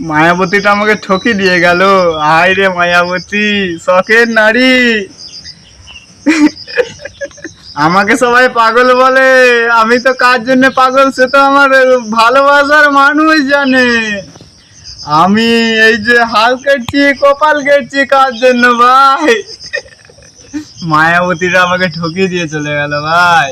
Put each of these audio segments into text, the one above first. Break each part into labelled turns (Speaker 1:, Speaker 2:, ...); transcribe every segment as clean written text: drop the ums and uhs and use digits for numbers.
Speaker 1: মায়াবতীটা আমাকে ঠকি দিয়ে গেল। হায় রে মায়াবতী, শখের নারী। আমাকে সবাই পাগল বলে, আমি তো কার জন্য পাগল সে তো আমার ভালোবাসার মানুষ জানে। আমি এই যে হাল কেটছি, কপাল কেটছি কার জন্য ভাই? মায়াবতীরা আমাকে ঠকিয়ে দিয়ে চলে গেল ভাই।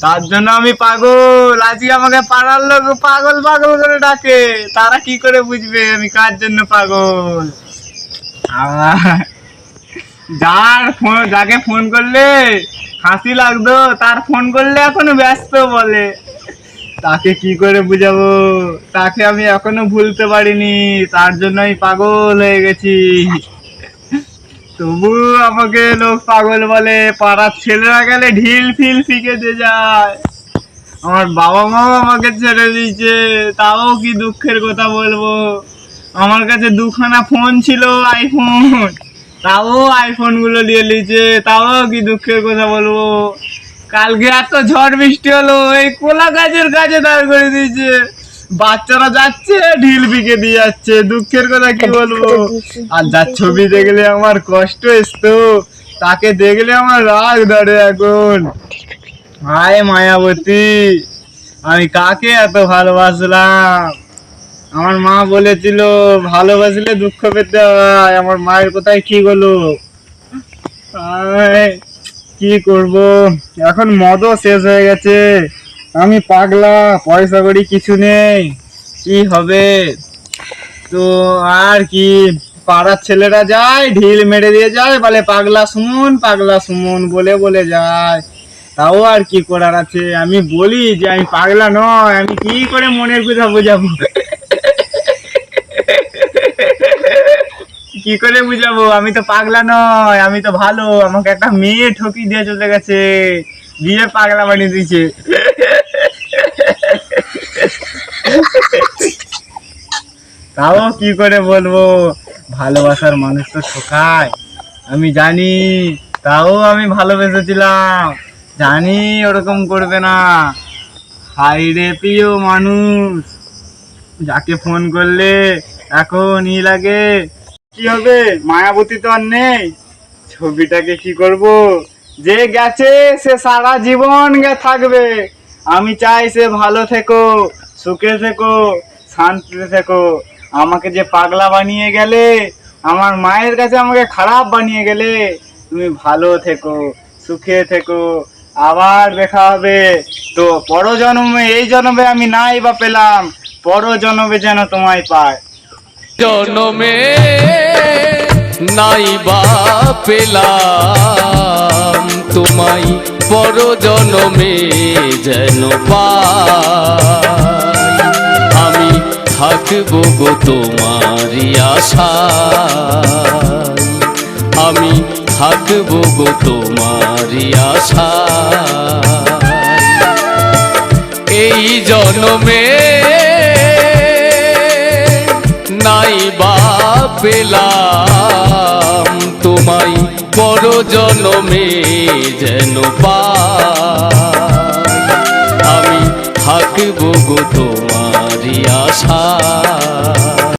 Speaker 1: তার জন্য আমি পাগল। আজকে আমাকে পাড়ার লোক পাগল পাগল করে ডাকে। তারা কি করে বুঝবে আমি কার জন্য পাগল? যাকে ফোন করলে হাসি লাগতো, তার ফোন করলে এখনো ব্যস্ত বলে। তাকে কি করে বুঝাবো? তাকে আমি এখনো ভুলতে পারিনি, তার জন্য আমি পাগল হয়ে গেছি। তবু আমাকে লোক পাগল বলে। পাড়ার ছেলেরা গেলে ঢিল ফিল শিখে দিয়ে যায়। আমার বাবা মাও আমাকে ছেড়ে দিয়েছে, তাও কি দুঃখের কথা বলবো। আমার কাছে দুখানা ফোন ছিল, আইফোন, তাও আইফোন গুলো নিয়ে নিয়েছে, তাও কি দুঃখের কথা বলবো। কালকে এত ঝড় বৃষ্টি হলো, এই কোলা গাছের কাছে দাঁড় করে দিয়েছে। বাচ্চারা যাচ্ছে ঢিল বিকে দিয়ে যাচ্ছে, দুঃখের কথা কি বলবো। আর যার ছবি দেখলে আমার কষ্ট আসতো, তাকে দেখলে আমার রাগ ধরে এখন। হায় মায়াবতী, আমি কাকে এত ভালোবাসলাম? আমার মা বলেছিল ভালোবাসলে দুঃখ পেতে হয়। আমার মায়ের কোথায় কি হলো? কি করব, এখন মদও শেষ হয়ে গেছে। আমি পাগলা, পয়সা করি কিছু নেই, কি হবে? তো আর কি, পাড়ার ছেলেরা যায় ঢিল মেরে দিয়ে যায়, বলে পাগলা সুমন পাগলা সুমন বলে বলে যায়। তাও আর কি করার আছে? আমি বলি যে আমি পাগলা নয়, আমি কি করে মনের কথা বোঝাবো? কি করে বুঝাবো? আমি তো পাগলা নয়, আমি তো ভালো। আমাকে একটা মেয়ে ঠকি দিয়ে চলে গেছে, বিয়ে পাগলা বানিয়ে দিয়েছে। তাও কি করে বলবো, ভালোবাসার মানুষ তো ঠকায়, আমি জানি। তাও আমি ভালোবেসেছিলাম, জানি ওরকম করবে না। হাই রে প্রিয় মানুষ, যাকে ফোন করলে এখন ই লাগে। কি হবে, মায়াবতী তো আর নেই, ছবিটাকে কি করব? যে গেছে সে সারা জীবন থাকবে। আমি চাই সে ভালো থেকো, সুখে থেকো, শান্তিতে থেকো। আমাকে যে পাগলা বানিয়ে গেলে, আমার মায়ের কাছে আমাকে খারাপ বানিয়ে গেলে, তুমি ভালো থেকো, সুখে থেকো। আবার দেখা হবে। তো পরজন্মে, এই জন্মে আমি নাই বা পেলাম, পরজন্মে যেন তোমায় পায়।
Speaker 2: জনমে নাই বা পেলাম তোমায়, পর জনমে যেন পাই। আমি থাকবো গো তোমারই আশায়, আমি থাকবো গো তোমারই আশায়। এই জনমে নাই বা পেলাম তোমায়, পর জনমে যেন পাই। আমি থাকবো গো তোমারই আশায়।